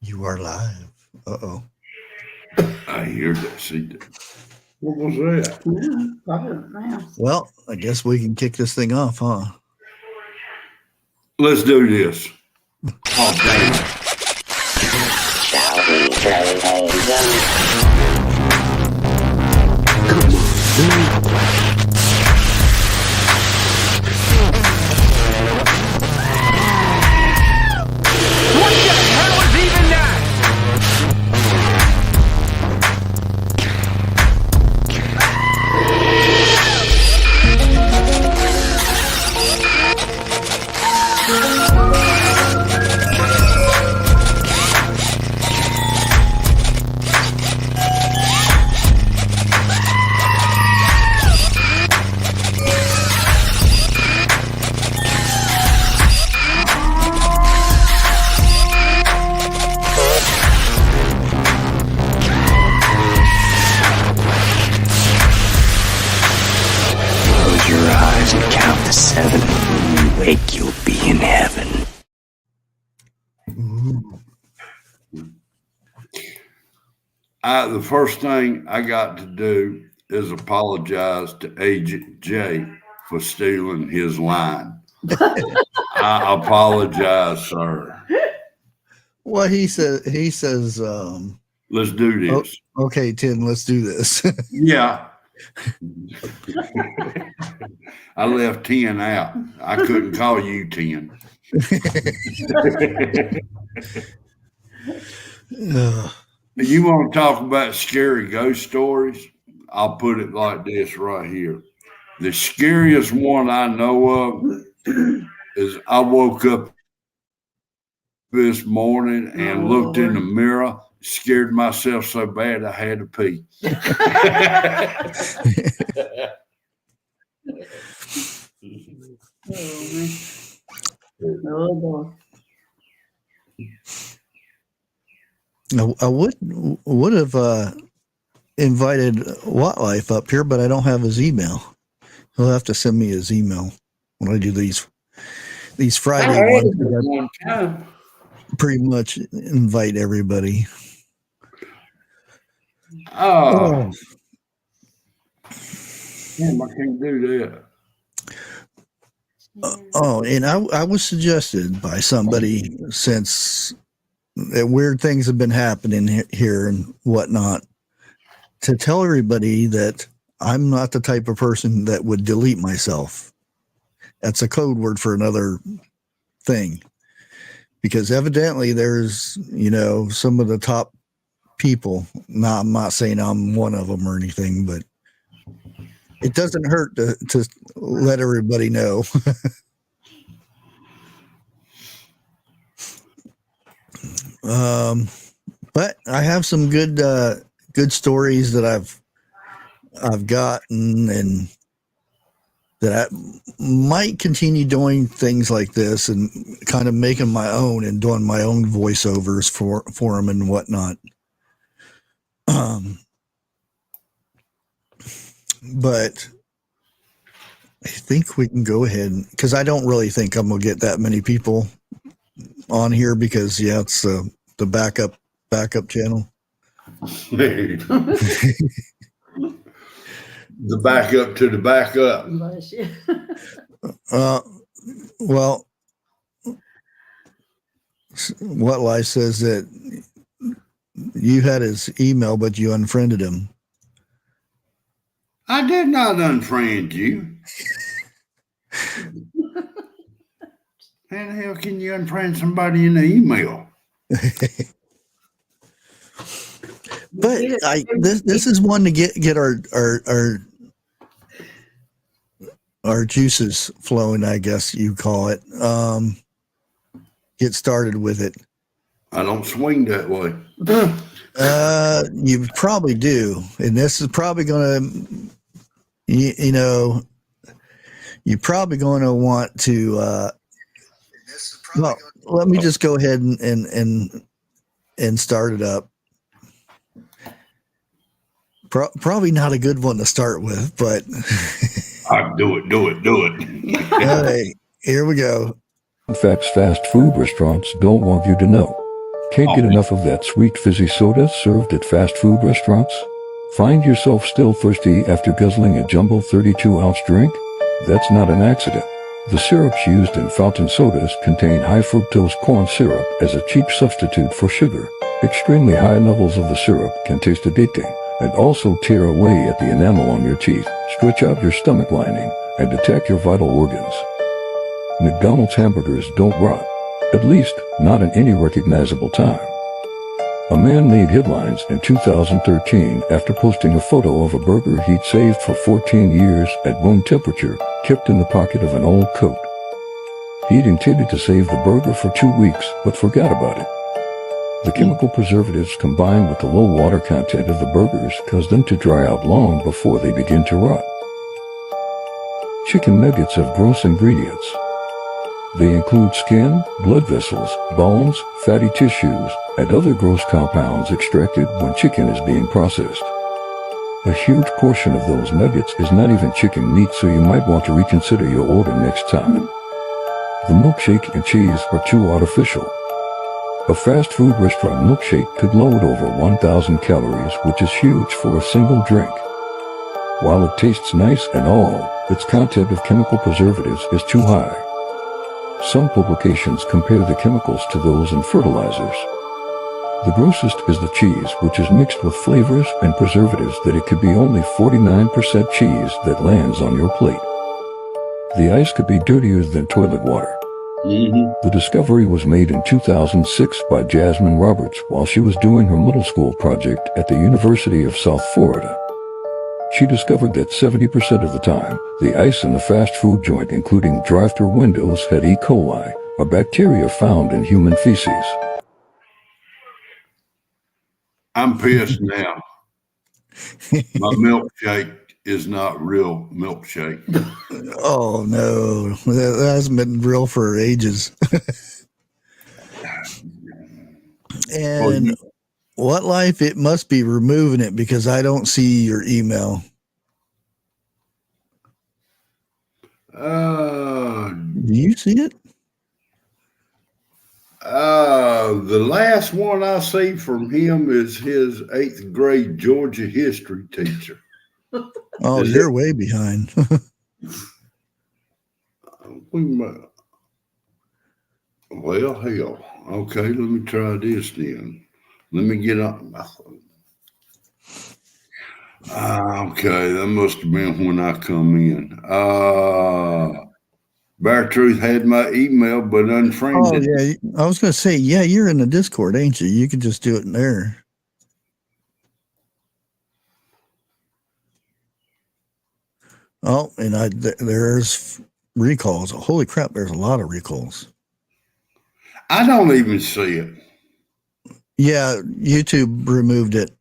You are live. Uh-oh. I hear that. See that. What was that? Well, I guess we can kick this thing off, huh? Let's do this. Oh, damn. Shall we play a game? What the hell is even that? Close your eyes and count to 7. When you wake, you'll be in heaven. Ooh. The first thing I got to do is apologize to Agent J for stealing his line. I apologize, sir. Well, he says, Let's do this. okay, Tim, let's do this. Yeah. I left 10 out. I couldn't call you 10. Ugh. You want to talk about scary ghost stories? I'll put it like this right here. The scariest one I know of is I woke up this morning and looked in the mirror, scared myself so bad I had to pee. Oh, boy. I would have invited Wildlife up here, but I don't have his email. He'll have to send me his email when I do these Friday ones. One time. Pretty much invite everybody. Oh, damn, I can't do that. And I was suggested by somebody, since weird things have been happening here and whatnot, to tell everybody that I'm not the type of person that would delete myself. That's a code word for another thing, because evidently there's, some of the top people. Now, I'm not saying I'm one of them or anything, but it doesn't hurt to let everybody know. But I have some good stories that I've gotten, and that I might continue doing things like this and kind of making my own and doing my own voiceovers for them and whatnot. But I think we can go ahead, because I don't really think I'm gonna get that many people on here, because it's the backup channel. The backup to the backup. Bless you. Well, What Life says that you had his email, but you unfriended him. I did not unfriend you. How the hell can you unfriend somebody in the email? But this is one to get our juices flowing, I guess you call it. Get started with it. I don't swing that way. You probably do, and this is probably going to, you're probably going to want to. Well, let me just go ahead and start it up. Probably not a good one to start with, but Do it. hey, here we go. In fact, fast food restaurants don't want you to know. Can't get enough of that sweet fizzy soda served at fast food restaurants? Find yourself still thirsty after guzzling a jumbo 32-ounce drink? That's not an accident. The syrups used in fountain sodas contain high fructose corn syrup as a cheap substitute for sugar. Extremely high levels of the syrup can taste addicting and also tear away at the enamel on your teeth, stretch out your stomach lining, and attack your vital organs. McDonald's hamburgers don't rot, at least not in any recognizable time. A man made headlines in 2013 after posting a photo of a burger he'd saved for 14 years at room temperature, kept in the pocket of an old coat. He'd intended to save the burger for 2 weeks, but forgot about it. The chemical preservatives combined with the low water content of the burgers cause them to dry out long before they begin to rot. Chicken nuggets have gross ingredients. They include skin, blood vessels, bones, fatty tissues, and other gross compounds extracted when chicken is being processed. A huge portion of those nuggets is not even chicken meat, so you might want to reconsider your order next time. The milkshake and cheese are too artificial. A fast food restaurant milkshake could load over 1,000 calories, which is huge for a single drink. While it tastes nice and all, its content of chemical preservatives is too high. Some publications compare the chemicals to those in fertilizers. The grossest is the cheese, which is mixed with flavors and preservatives that it could be only 49% cheese that lands on your plate. The ice could be dirtier than toilet water. The discovery was made in 2006 by Jasmine Roberts while she was doing her middle school project at the University of South Florida. She discovered that 70% of the time, the ice in the fast food joint, including drive-thru windows, had E. coli, a bacteria found in human feces. I'm pissed now. My milkshake is not real milkshake. Oh no, that hasn't been real for ages. And what life? It must be removing it because I don't see your email. Do you see it? The last one I see from him is his 8th grade Georgia history teacher. Oh, Is you're way behind. Well, hell. Okay, let me try this then. Let me get on. Okay, that must have been when I come in. Bear Truth had my email, but Oh unfriended. yeah, I was gonna say, yeah, you're in the Discord, ain't you? You could just do it in there. Oh, and there's recalls. Holy crap, there's a lot of recalls. I don't even see it. Yeah, YouTube removed it.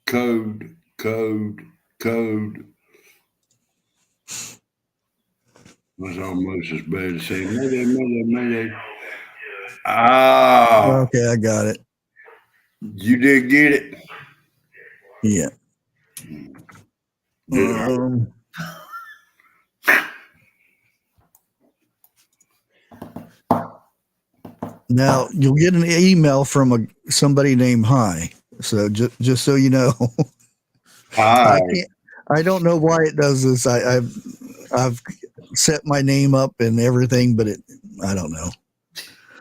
Code. Was almost as bad as saying, Mayday. Ah, Okay, I got it. you did get it. Yeah. Now you'll get an email from somebody named Hi. So just so you know, Hi. I don't know why it does this. I've set my name up and everything, but I don't know.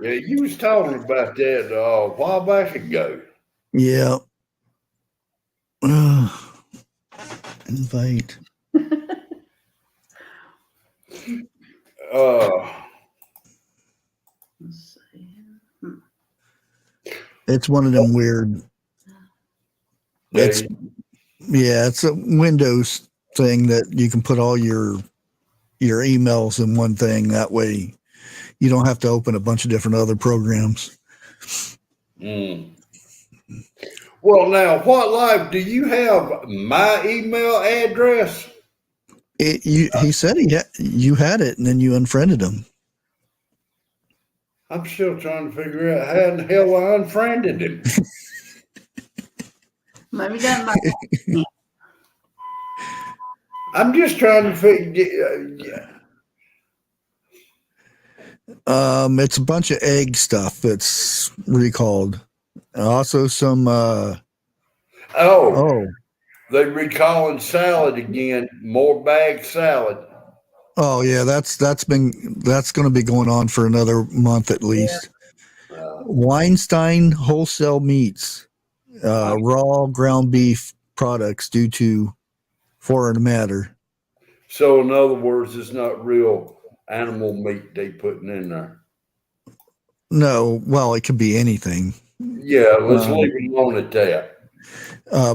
Yeah, you was talking about that a while back ago. Yeah. Invite. It's one of them weird. It's a Windows thing that you can put all your emails in one thing. That way, you don't have to open a bunch of different other programs. Well, now, what life do you have? My email address? He said you had it, and then you unfriended him. I'm still trying to figure out how in the hell I unfriended him. Maybe done by I'm just trying to figure. It's a bunch of egg stuff that's recalled. Also some Oh, they recalling salad again. More bag salad. oh yeah, that's going to be going on for another month at least. Weinstein Wholesale Meats, raw ground beef products due to foreign matter. So in other words, it's not real animal meat they putting in there. No, well, it could be anything. Yeah, let's leave it alone at that.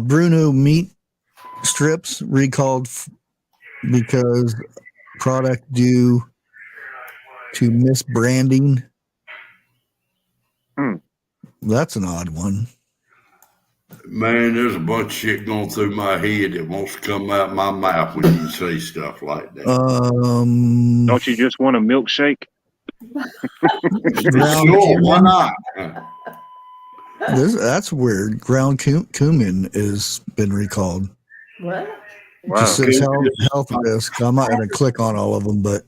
Bruno meat strips recalled because product due to misbranding. That's an odd one. Man, there's a bunch of shit going through my head that wants to come out my mouth when you say stuff like that. Don't you just want a milkshake? Sure, why not? That's weird. Ground cumin has been recalled. What? Wow. Just says health risk. I'm not going to click on all of them, but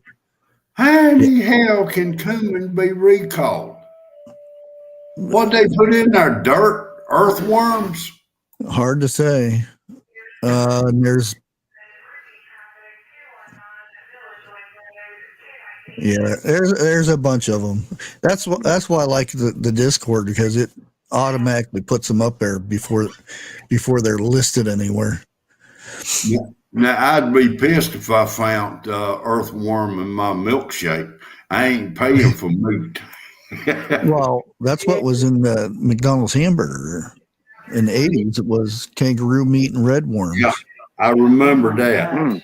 How the hell can cumin be recalled? What they put in there? Dirt? Earthworms? hard to say. And there's there's a bunch of them. That's why I like the Discord, because it automatically puts them up there before they're listed anywhere. Now, I'd be pissed if I found earthworm in my milkshake. I ain't paying for meat. Well, that's what was in the McDonald's hamburger in the 80s. It was kangaroo meat and red worms. Yeah, I remember that.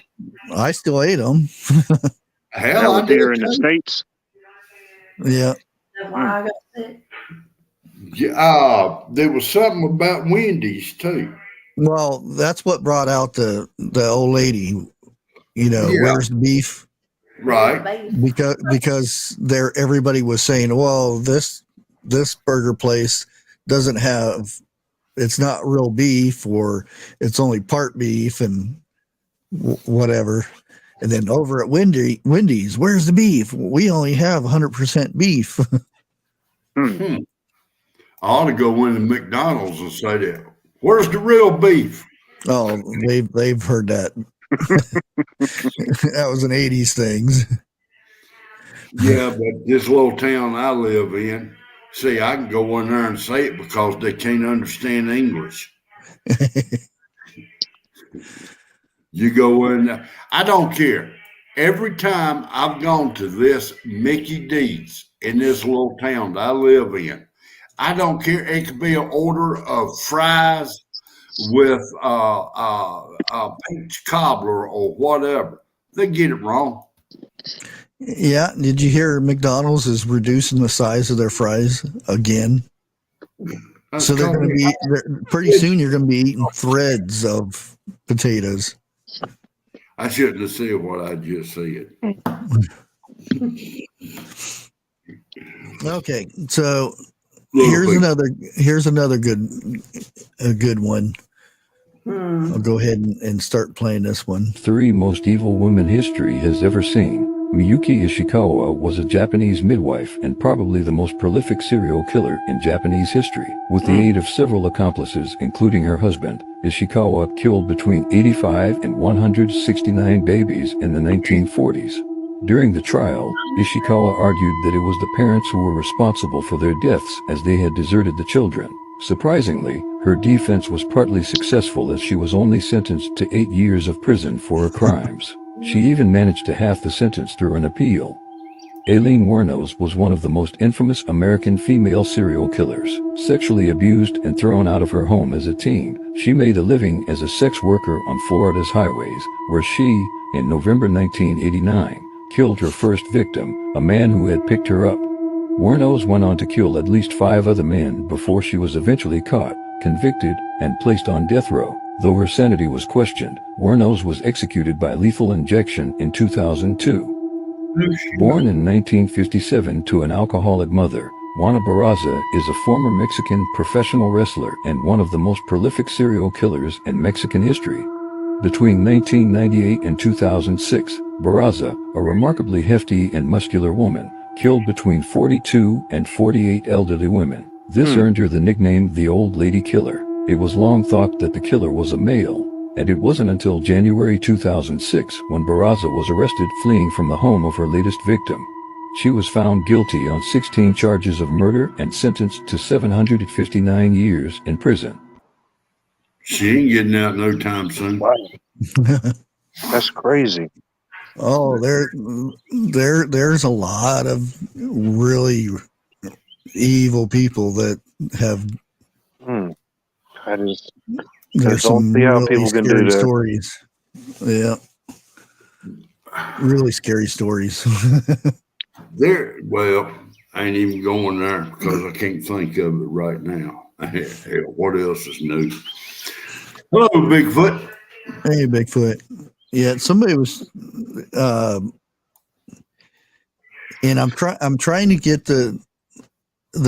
I still ate them. Hell, That I was here did in the too. States. Yeah. That's why I got sick. Yeah, there was something about Wendy's too. Well, that's what brought out the old lady. Yeah. Where's the beef? Right. Because everybody was saying, well, this burger place doesn't have, it's not real beef, or it's only part beef and whatever. And then over at Wendy's, where's the beef? We only have 100% beef. I ought to go into McDonald's and say that. Where's the real beef? Oh, they've heard that. That was an 80s things. Yeah, but this little town I live in, see, I can go in there and say it because they can't understand English. You go in there, I don't care. Every time I've gone to this Mickey D's in this little town that I live in, I don't care. It could be an order of fries with a peach cobbler or whatever. They get it wrong. Yeah. Did you hear McDonald's is reducing the size of their fries again? That's So they're going to called- be pretty soon. You're going to be eating threads of potatoes. I shouldn't have said what I just said. Okay, so Little here's another good one. I'll go ahead and start playing this one. 3 most evil women history has ever seen. Miyuki Ishikawa was a Japanese midwife and probably the most prolific serial killer in Japanese history. With the aid of several accomplices, including her husband, Ishikawa killed between 85 and 169 babies in the 1940s. During the trial, Ishikawa argued that it was the parents who were responsible for their deaths, as they had deserted the children. Surprisingly, her defense was partly successful, as she was only sentenced to 8 years of prison for her crimes. She even managed to halve the sentence through an appeal. Aileen Wuornos was one of the most infamous American female serial killers. Sexually abused and thrown out of her home as a teen, she made a living as a sex worker on Florida's highways, where she, in November 1989, killed her first victim, a man who had picked her up. Wuornos went on to kill at least 5 other men before she was eventually caught, convicted, and placed on death row. Though her sanity was questioned, Wuornos was executed by lethal injection in 2002. Born in 1957 to an alcoholic mother, Juana Barraza is a former Mexican professional wrestler and one of the most prolific serial killers in Mexican history. Between 1998 and 2006, Barraza, a remarkably hefty and muscular woman, killed between 42 and 48 elderly women. This earned her the nickname the Old Lady Killer. It was long thought that the killer was a male, and it wasn't until January 2006 when Barraza was arrested fleeing from the home of her latest victim. She was found guilty on 16 charges of murder and sentenced to 759 years in prison. She ain't getting out no time soon. Wow, that's crazy. Oh, there's a lot of really evil people that have. That is. There's don't some see how really people can do scary that. stories. Yeah, really scary stories. Well, I ain't even going there because I can't think of it right now. Hell, what else is new? Hello, Bigfoot. Hey, Bigfoot. Yeah, somebody was, and I'm trying to get the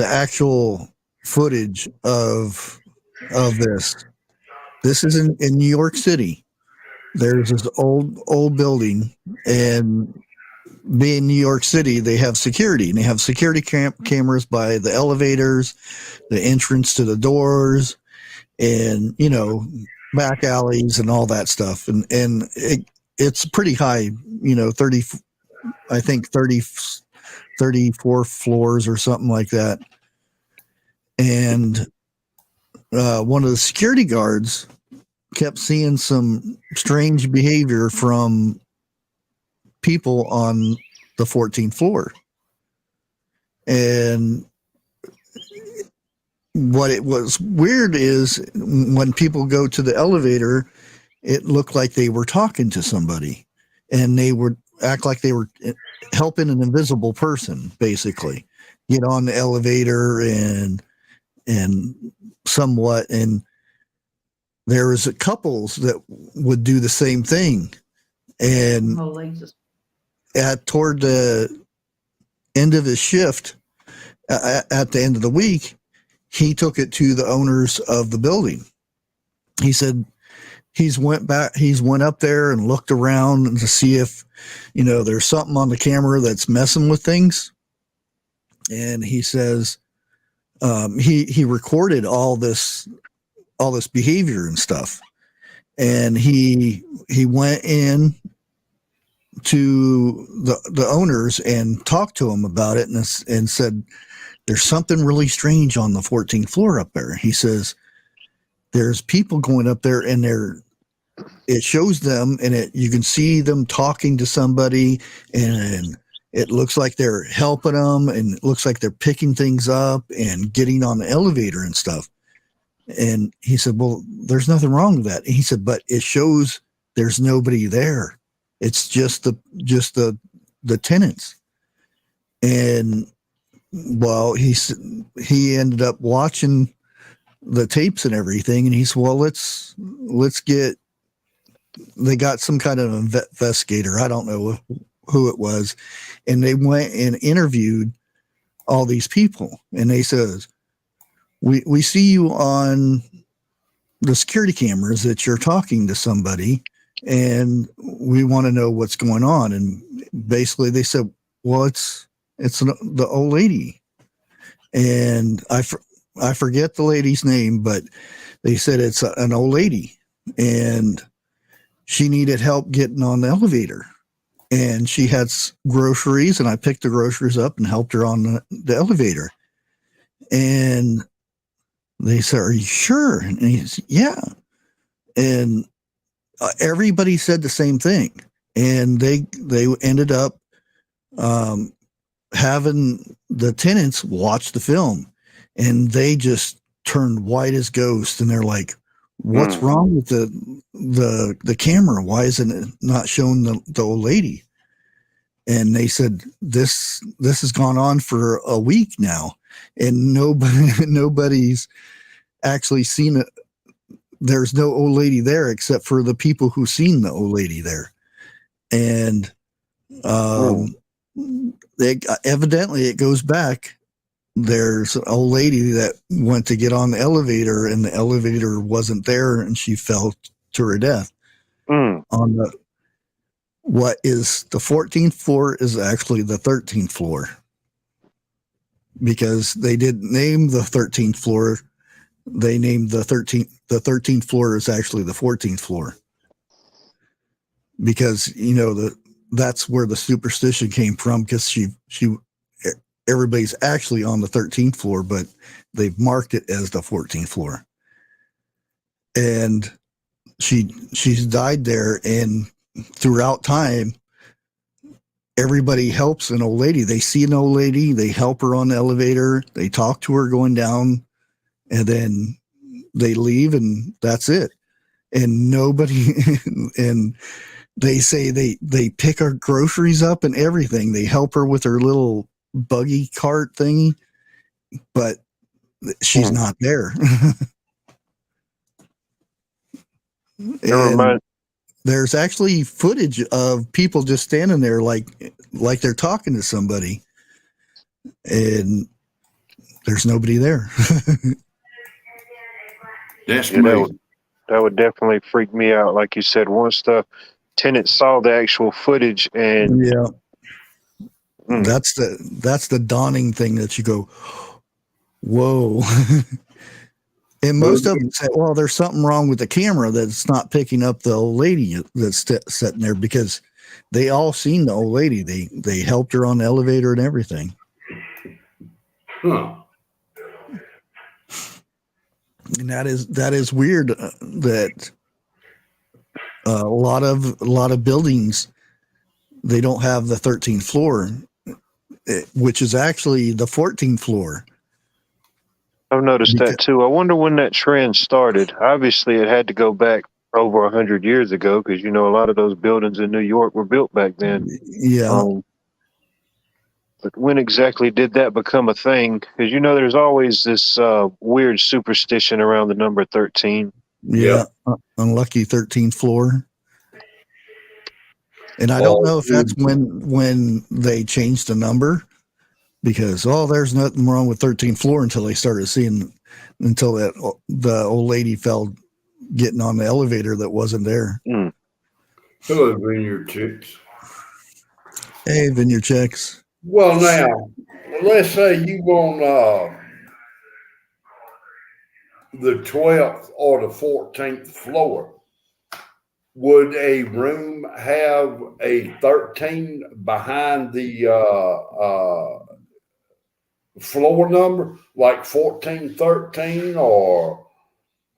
actual footage of this. This is in New York City. There's this old building, and being New York City, they have security, and they have security cameras by the elevators, the entrance to the doors, and back alleys and all that stuff. And it's pretty high, 30, I think 34 floors or something like that. And one of the security guards kept seeing some strange behavior from people on the 14th floor. And what it was weird is when people go to the elevator, it looked like they were talking to somebody, and they would act like they were helping an invisible person, basically get on the elevator and somewhat. And there was couples that would do the same thing. And toward the end of his shift, at the end of the week, he took it to the owners of the building. He said he's went up there and looked around to see if, there's something on the camera that's messing with things. And he says, he recorded all this behavior and stuff. And he went in to the owners and talked to them about it, and said, there's something really strange on the 14th floor up there. He says, there's people going up there, and it shows them, and you can see them talking to somebody, and it looks like they're helping them, and it looks like they're picking things up and getting on the elevator and stuff. And he said, well, there's nothing wrong with that. And he said, but it shows there's nobody there. It's just the tenants. And well, he ended up watching the tapes and everything, and he said, well, let's get. They got some kind of investigator. I don't know who it was, and they went and interviewed all these people, and they says, we see you on the security cameras that you're talking to somebody, and we want to know what's going on. And basically they said, well, it's the old lady. And I forget the lady's name, but they said it's an old lady, and she needed help getting on the elevator, and she had groceries, and I picked the groceries up and helped her on the elevator. And they said, are you sure? And he said, yeah. And everybody said the same thing. And they ended up having the tenants watch the film, and they just turned white as ghosts. And they're like, what's wrong with the camera? Why isn't it not showing the old lady? And they said, this has gone on for a week now, and nobody's actually seen it. There's no old lady there except for the people who seen the old lady there. And evidently it goes back. There's an old lady that went to get on the elevator, and the elevator wasn't there, and she fell to her death. On what is the 14th floor is actually the 13th floor. because they didn't name the 13th floor. They named the 13th floor is actually the 14th floor, because that's where the superstition came from, because everybody's actually on the 13th floor, but they've marked it as the 14th floor. And she's died there, and throughout time, everybody helps an old lady. They see an old lady, they help her on the elevator, they talk to her going down, and then they leave, and that's it. And nobody, and they say they pick her groceries up and everything. They help her with her little buggy cart thingy, but she's not there. And there's actually footage of people just standing there like they're talking to somebody, and there's nobody there. That's me. That would definitely freak me out. Like you said, once the tenant saw the actual footage, and yeah, that's the dawning thing that you go, whoa. And most of them say, well, there's something wrong with the camera that's not picking up the old lady that's sitting there, because they all seen the old lady. They helped her on the elevator and everything. Huh. And that is weird, that a lot of buildings, they don't have the 13th floor, which is actually the 14th floor. I've noticed that too. I wonder when that trend started. Obviously, it had to go back over 100 years ago, because a lot of those buildings in New York were built back then. Yeah. But when exactly did that become a thing? Because there's always this weird superstition around the number 13. Yeah, unlucky 13th floor. And I don't know if that's when they changed the number, because there's nothing wrong with 13th floor until they started seeing, until the old lady fell getting on the elevator that wasn't there. Hello, Vineyard Chicks. Hey, Vineyard Chicks. Well, now, let's say you on the 12th or the 14th floor. Would a room have a 13 behind the floor number, like 1413, or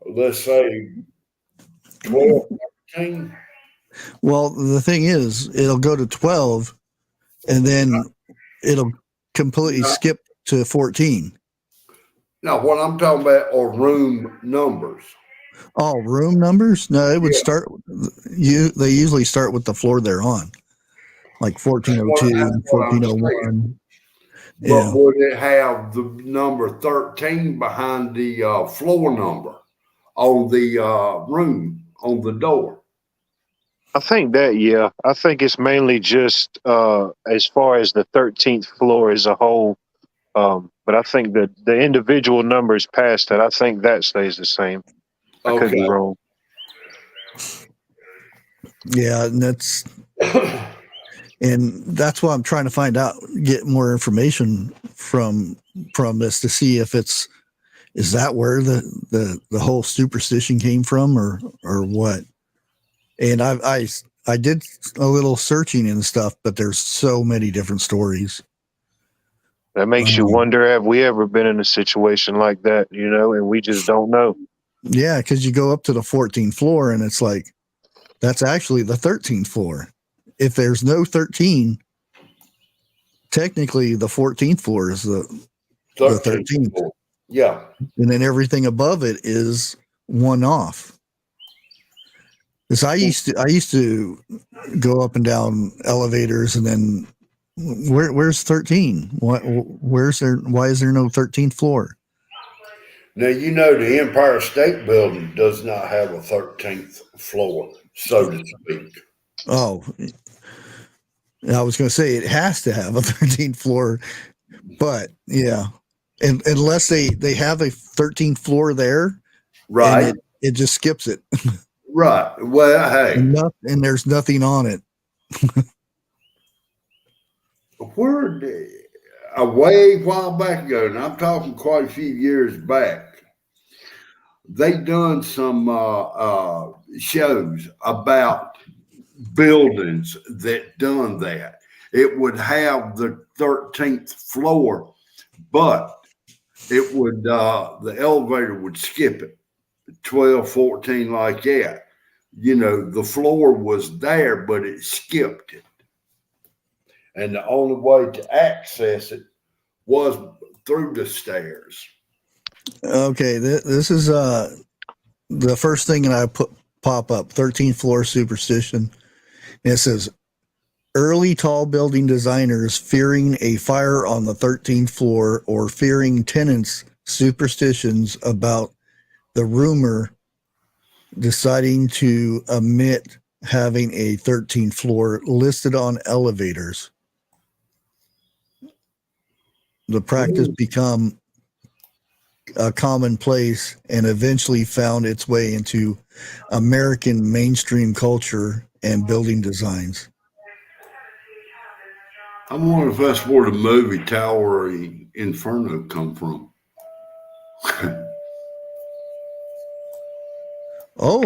let's say 1213? Well, the thing is, it'll go to 12, and then it'll completely skip to 14. Now, what I'm talking about are room numbers. Oh, room numbers? No, it would start. They usually start with the floor they're on, like 1402, 1401. But would it have the number 13 behind the floor number on the room, on the door? I think that, yeah. I think it's mainly just as far as the 13th floor as a whole. But I think that the individual numbers past that, I think that stays the same. I could be wrong. Yeah, and that's why I'm trying to find out, get more information from this, to see if is that where the whole superstition came from, or what. And I did a little searching and stuff, but there's so many different stories. That makes you wonder, have we ever been in a situation like that, and we just don't know? Yeah, because you go up to the 14th floor, and it's like, that's actually the 13th floor. If there's no 13, technically the 14th floor is the 13th. Floor. Yeah. And then everything above it is one off. Because I used to go up and down elevators, and then where's 13? Why is there no 13th floor? Now, the Empire State Building does not have a 13th floor, so to speak. Oh, I was going to say it has to have a 13th floor, but yeah, and unless they have a 13th floor there, right? And it just skips it, right? Well, hey, and there's nothing on it. a way while back ago, and I'm talking quite a few years back, they done some shows about buildings that done that. It would have the 13th floor, but it would the elevator would skip it, 12, 14, like that. You know, the floor was there, but it skipped it. And the only way to access it was through the stairs. Okay, this is the first thing that I pop up, 13th floor superstition. And it says, early tall building designers fearing a fire on the 13th floor or fearing tenants' superstitions about the rumor deciding to omit having a 13th floor listed on elevators. The practice become a commonplace and eventually found its way into American mainstream culture and building designs. I wonder if that's where the movie Tower Inferno come from. Oh,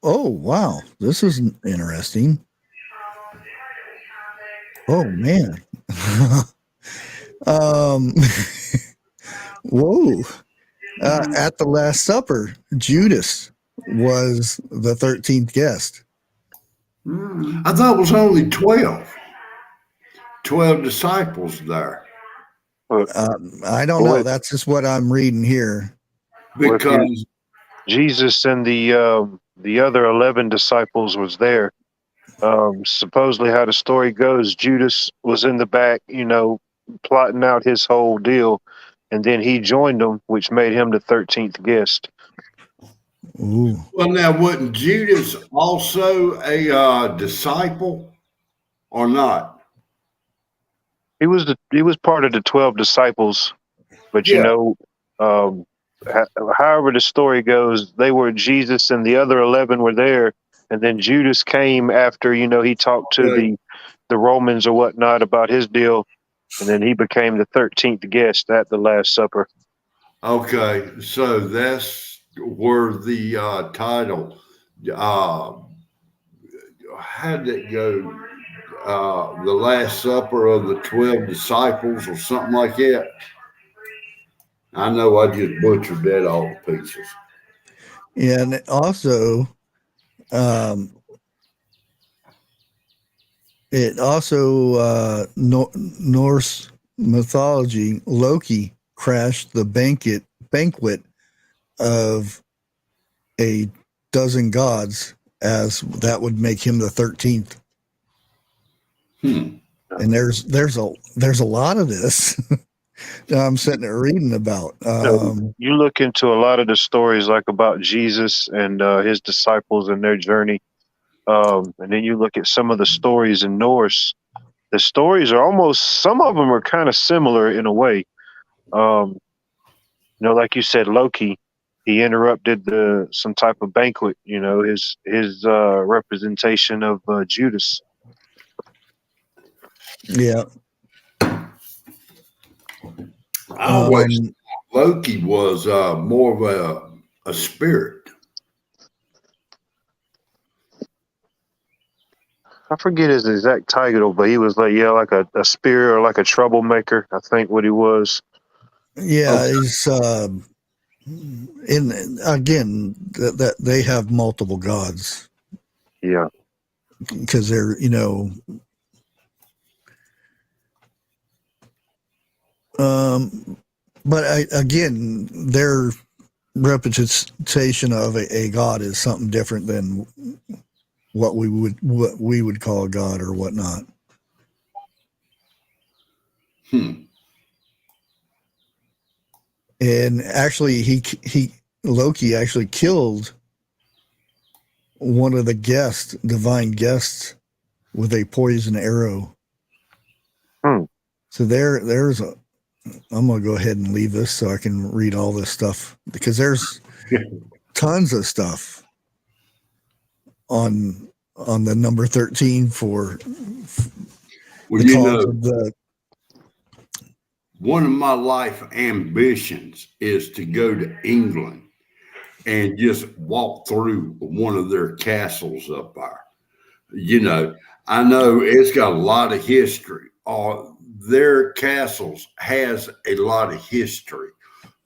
oh, wow. This is interesting. Oh, man. Whoa. At the Last Supper, Judas was the 13th guest. I thought it was only 12. 12 disciples there. I don't know. That's just what I'm reading here. Because Jesus and the other 11 disciples was there. Supposedly, how the story goes, Judas was in the back, plotting out his whole deal, and then he joined them, which made him the 13th guest. Ooh. Well, now, wasn't Judas also a disciple or not? He was part of the 12 disciples, but Yeah. however the story goes, they were Jesus and the other 11 were there, and then Judas came after he talked to the Romans or whatnot about his deal, and then he became the 13th guest at the Last Supper. Okay, so that's where the title. How did it go? The Last Supper of the 12 disciples, or something like that. I know I just butchered that all to pieces. And also, Norse mythology, Loki crashed the banquet of a dozen gods, as that would make him the 13th. And there's a lot of this that I'm sitting there reading about. You look into a lot of the stories like about Jesus and his disciples and their journey, and then you look at some of the stories in Norse. The stories are some of them are kind of similar in a way. Like you said, Loki, he interrupted some type of banquet. His representation of Judas. Yeah. I always Loki was more of a spirit. I forget his exact title, but he was like a spirit or like a troublemaker, I think what he was. Yeah, he's again that they have multiple gods. Yeah. Because they're, but again, their representation of a god is something different than what we would call a god or whatnot. And actually, Loki actually killed one of the divine guests, with a poison arrow. So there's I'm going to go ahead and leave this so I can read all this stuff, because there's tons of stuff on the number 13 for the cause of one of my life ambitions is to go to England and just walk through one of their castles up there. I know it's got a lot of history. Their castles has a lot of history,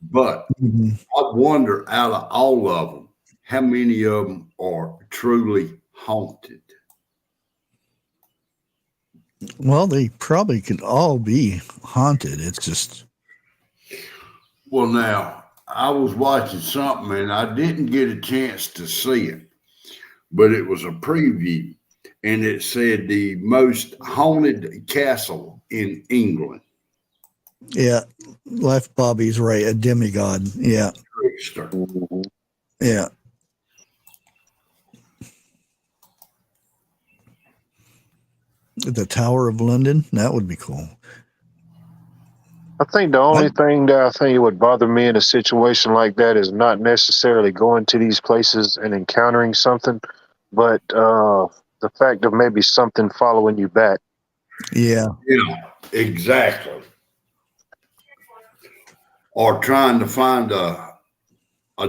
but Mhm. I wonder out of all of them, how many of them are truly haunted? Well, they probably could all be haunted. It's just, Well, now I was watching something and I didn't get a chance to see it, but it was a preview and it said the most haunted castle in England. yeah, Life Bobby's right. A demigod. Yeah. Trickster. Mhm. Yeah. The Tower of London. That would be cool. I think the only thing that I think would bother me in a situation like that is not necessarily going to these places and encountering something, but the fact of maybe something following you back. Yeah. Yeah, exactly. Or trying to find a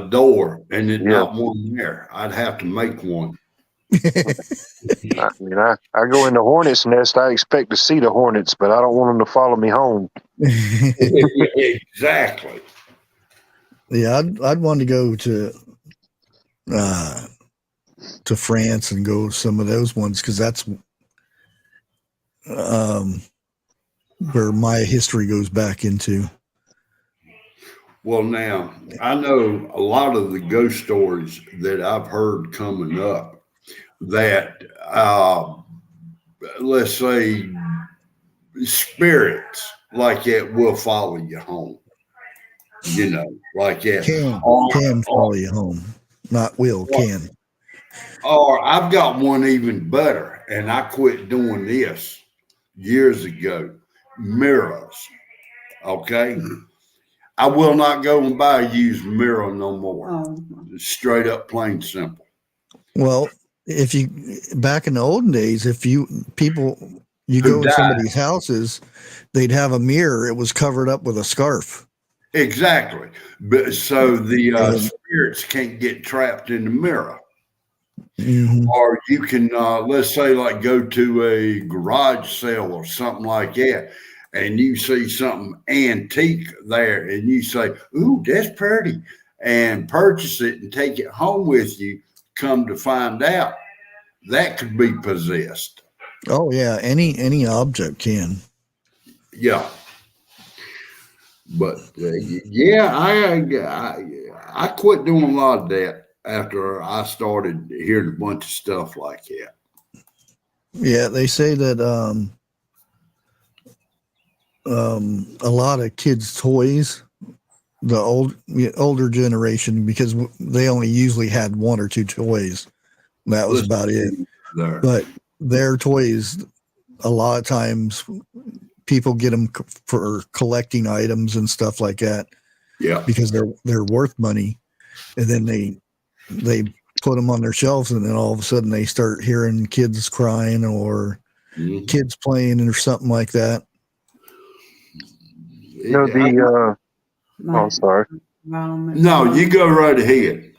door and it Yeah. not one there. I'd have to make one. I mean, I go in the hornet's nest. I expect to see the hornets, but I don't want them to follow me home. Exactly. Yeah, I'd want to go to France and go some of those ones because that's where my history goes back into. Well, now I know a lot of the ghost stories that I've heard coming up that, let's say, spirits like that will follow you home. Like that. Can follow you home, not will. Can. Or I've got one even better, and I quit doing this years ago. Mirrors. Okay. I will not go and buy a used mirror no more. Oh, Straight up, plain simple. Well, if you back in the olden days, if you go in died. somebody's houses, they'd have a mirror. It was covered up with a scarf. Exactly. But so the And- spirits can't get trapped in the mirror. Mhm. Or you can, let's say, like go to a garage sale or something like that, and you see something antique there, and you say, "Ooh, that's pretty," and purchase it and take it home with you. Come to find out, that could be possessed. Oh yeah, any object can. Yeah. But yeah, I quit doing a lot of that after I started hearing a bunch of stuff like that. Yeah, they say that a lot of kids' toys, the older generation, because they only usually had one or two toys. That was about it. There. But their toys, a lot of times, people get them for collecting items and stuff like that. Yeah. Because they're worth money, and then they put them on their shelves, and then all of a sudden they start hearing kids crying or kids playing or something like that. You know I'm sorry. No, you go right ahead.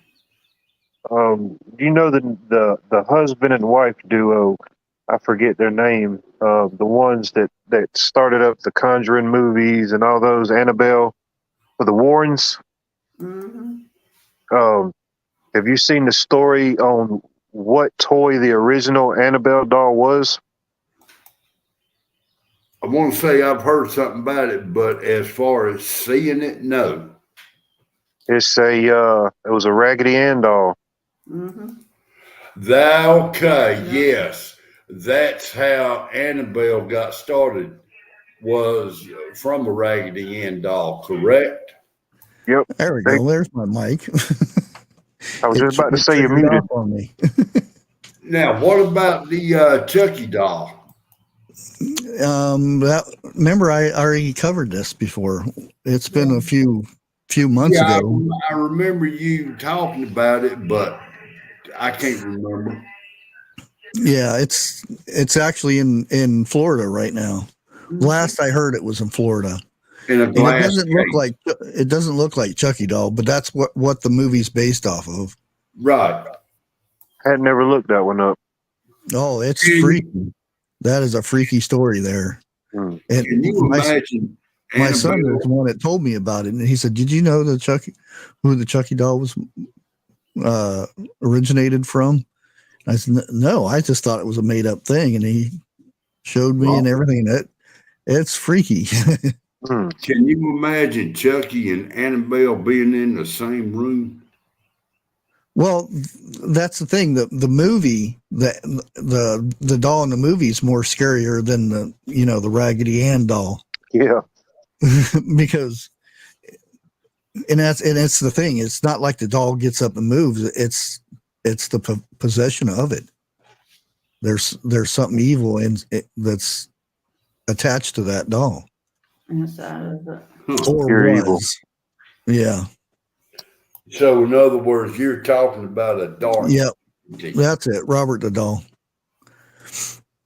You know the husband and wife duo, I forget their name, the ones that started up the Conjuring movies and all those, Annabelle, for the Warrens. Mm-hmm. Have you seen the story on what toy the original Annabelle doll was? I want to say I've heard something about it, but as far as seeing it, no. It was a Raggedy Ann doll. Mm-hmm. Okay, yes. That's how Annabelle got started, was from a Raggedy Ann doll, correct? Yep. There we go. There's my mic. I was just about to say you're muted. On me. Now, what about the Chucky doll? Remember, I already covered this before. It's been a few months ago. I remember you talking about it, but I can't remember. Yeah, it's actually in Florida right now. Last I heard, it was in Florida, in a And glass it doesn't look like Chucky doll, but that's what the movie's based off of. Right. I had never looked that one up. Oh, it's Can- freaky. That is a freaky story there. Mm. And Can you imagine my son Annabelle? was the one that told me about it, and he said, "Did you know who the Chucky doll was originated from?" I said, "No, I just thought it was a made up thing." And he showed me and everything. It's freaky. Mm. Can you imagine Chucky and Annabelle being in the same room? Well, that's the thing. The movie, the doll in the movie is more scarier than the Raggedy Ann doll. Yeah. Because it's the thing. It's not like the doll gets up and moves. It's the possession of it. There's something evil that's attached to that doll. Inside of it. Or Pure was. evil. Yeah. So, in other words, you're talking about a dark. Yep. That's it. Robert the doll.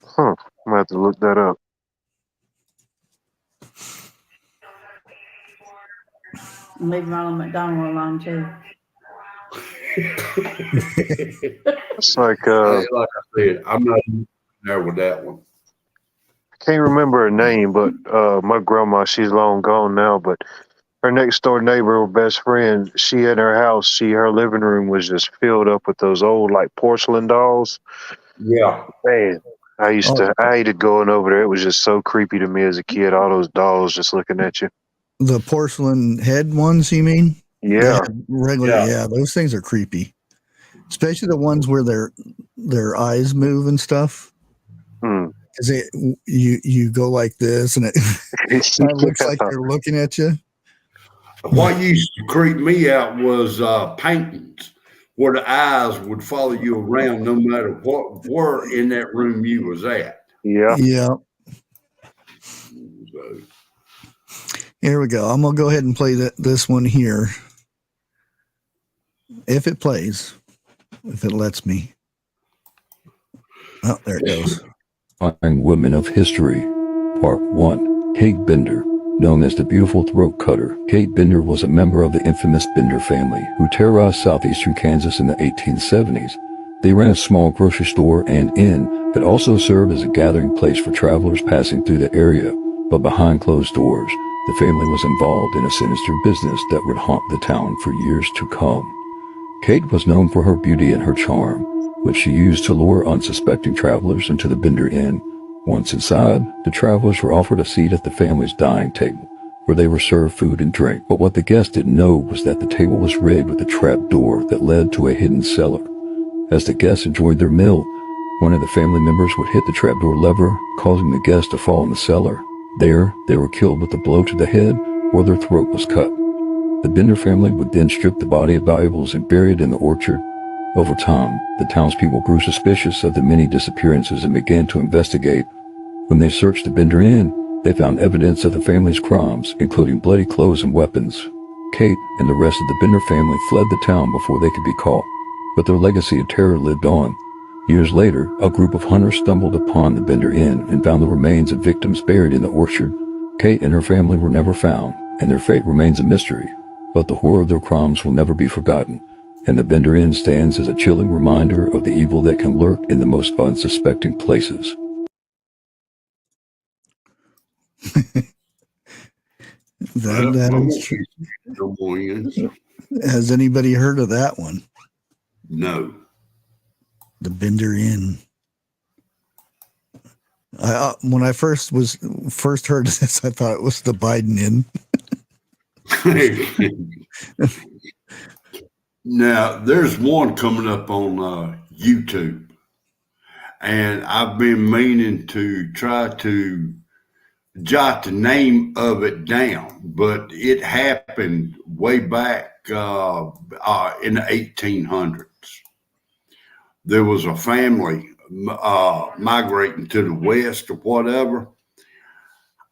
Huh. I'm gonna have to look that up. And leave Ronald McDonald alone too. It's like Like I said, I'm not even there with that one. can't remember her name, but my grandma, she's long gone now, but her next door neighbor or best friend, she in her house, her living room was just filled up with those old like porcelain dolls. Yeah. Man, I hated going over there. It was just so creepy to me as a kid, all those dolls just looking at you. The porcelain head ones, you mean? Yeah. Regular. Yeah, those things are creepy. Especially the ones where their eyes move and stuff. Hmm. Because you go like this, and it kind of looks like they're looking at you. What used to creep me out was paintings where the eyes would follow you around no matter where in that room you was at. Yeah. Yeah. So, Here we go. I'm gonna go ahead and play this one here, if it plays, if it lets me. Oh, there it goes. Fine Women of History, Part 1. Kate Bender. Known as the Beautiful Throat Cutter, Kate Bender was a member of the infamous Bender family who terrorized southeastern Kansas in the 1870s. They ran a small grocery store and inn, but also served as a gathering place for travelers passing through the area. But behind closed doors, the family was involved in a sinister business that would haunt the town for years to come. Kate was known for her beauty and her charm, which she used to lure unsuspecting travelers into the Bender Inn. Once inside, the travelers were offered a seat at the family's dining table, where they were served food and drink. But what the guests didn't know was that the table was rigged with a trap door that led to a hidden cellar. As the guests enjoyed their meal, one of the family members would hit the trapdoor lever, causing the guests to fall in the cellar. There, they were killed with a blow to the head, or their throat was cut. The Bender family would then strip the body of valuables and bury it in the orchard. Over time, the townspeople grew suspicious of the many disappearances and began to investigate. When they searched the Bender Inn, they found evidence of the family's crimes, including bloody clothes and weapons. Kate and the rest of the Bender family fled the town before they could be caught, but their legacy of terror lived on. Years later, a group of hunters stumbled upon the Bender Inn and found the remains of victims buried in the orchard. Kate and her family were never found, and their fate remains a mystery. But the horror of their crimes will never be forgotten, and the Bender Inn stands as a chilling reminder of the evil that can lurk in the most unsuspecting places. That is true. No more answer. Has anybody heard of that one? No. The Bender Inn. When I first heard of this, I thought it was the Biden Inn. Now, there's one coming up on YouTube, and I've been meaning to try to jot the name of it down, but it happened way back in the 1800s. There was a family migrating to the west or whatever,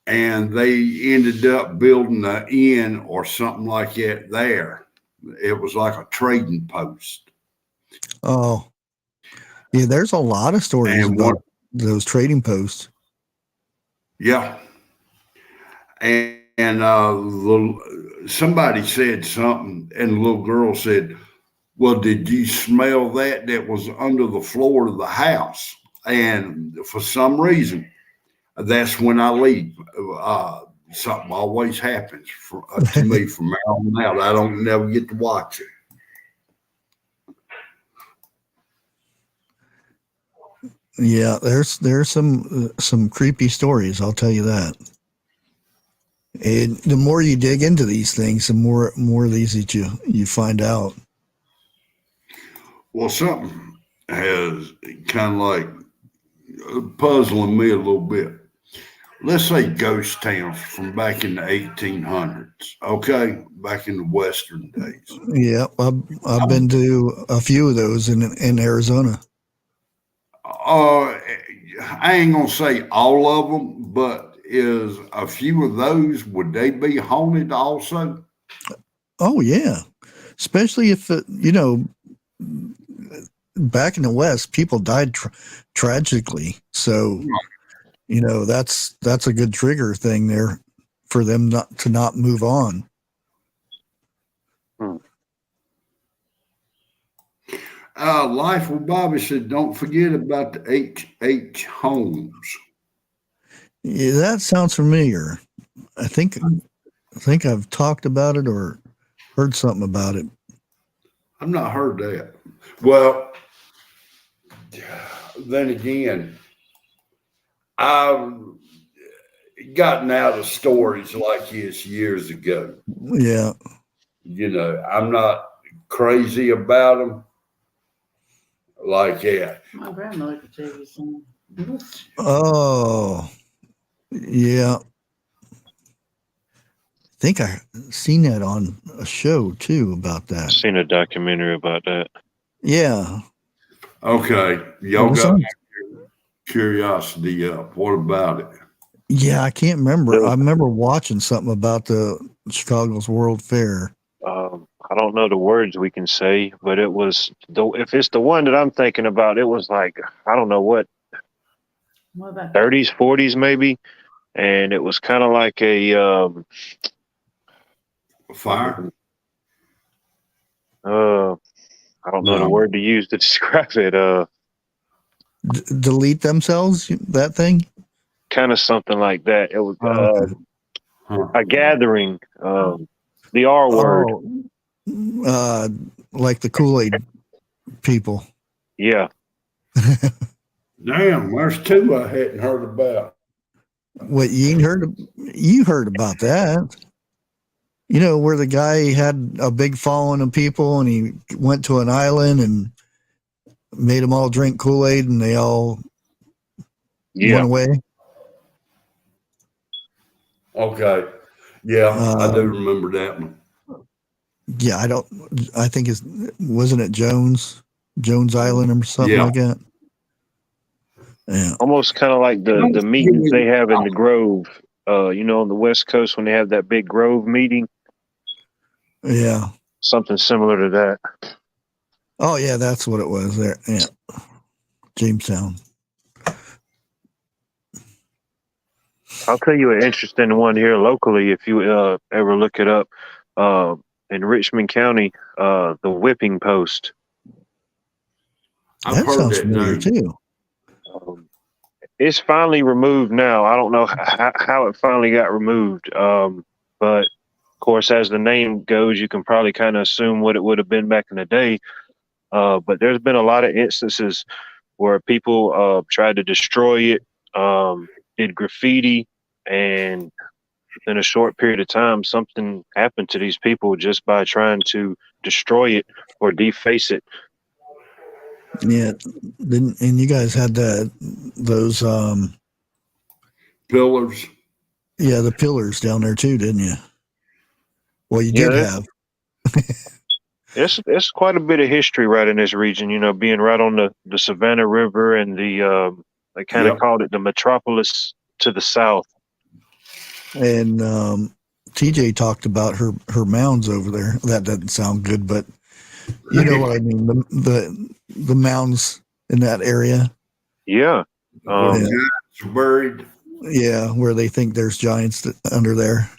and they ended up building an inn or something like that there. It was like a trading post. Oh, yeah. There's a lot of stories And about those trading posts. Yeah. And somebody said something, and the little girl said, "Well, did you smell that was under the floor of the house?" And for some reason, that's when I leave. Something always happens to me from now on out. I don't never get to watch it. Yeah, there's some creepy stories, I'll tell you that. And the more you dig into these things, the more of these that you find out. Well, something has kind of like puzzling me a little bit. Let's say ghost towns from back in the 1800s, okay, back in the Western days. Yeah, I've been to a few of those in Arizona. I ain't gonna say all of them, but is a few of those, would they be haunted also? Oh yeah, especially if back in the West, people died tragically. So that's a good trigger thing there for them not move on. Life with Bobby said, "Don't forget about the H homes." Yeah, that sounds familiar. I think I've talked about it or heard something about it. I've not heard that. Well, then again, I've gotten out of stories like this years ago. Yeah. I'm not crazy about them like that. My grandmother could tell you something. Oh, yeah. I think I seen that on a show too about that. I've seen a documentary about that. Yeah. Okay, y'all got curiosity up. What about it? Yeah, I can't remember. I remember watching something about the Chicago's World Fair. I don't know the words we can say, but it was if it's the one that I'm thinking about, it was like I don't know what about 30s, 40s maybe, and it was kind of like a fire. I don't know the word to use to describe it. Delete themselves, that thing? Kind of something like that. It was a gathering. The R word. Like the Kool-Aid people. Yeah. Damn, there's two I hadn't heard about. What you heard about that? Where the guy had a big following of people and he went to an island and made them all drink Kool-Aid and they all went away. Okay. Yeah, I do remember that one. Yeah, I think wasn't it Jones Island or something like that? Yeah. Almost kind of like the meetings they have in the Grove, on the West Coast when they have that big Grove meeting. Yeah. Something similar to that. Oh yeah, that's what it was there. Yeah. Jamestown. I'll tell you an interesting one here locally if you ever look it up. In Richmond County, the Whipping Post. That sounds familiar too. It's finally removed now. I don't know how it finally got removed. But of course, as the name goes, you can probably kind of assume what it would have been back in the day. But there's been a lot of instances where people tried to destroy it, did graffiti, and in a short period of time, something happened to these people just by trying to destroy it or deface it. Yeah, and you guys had those pillars. Yeah, the pillars down there too, didn't you? Well, you did have. It's quite a bit of history right in this region. Being right on the Savannah River and they kind of called it the metropolis to the south. And TJ talked about her mounds over there. That doesn't sound good, but you know what I mean. The mounds in that area. Yeah. Giants buried. Yeah, where they think there's giants under there.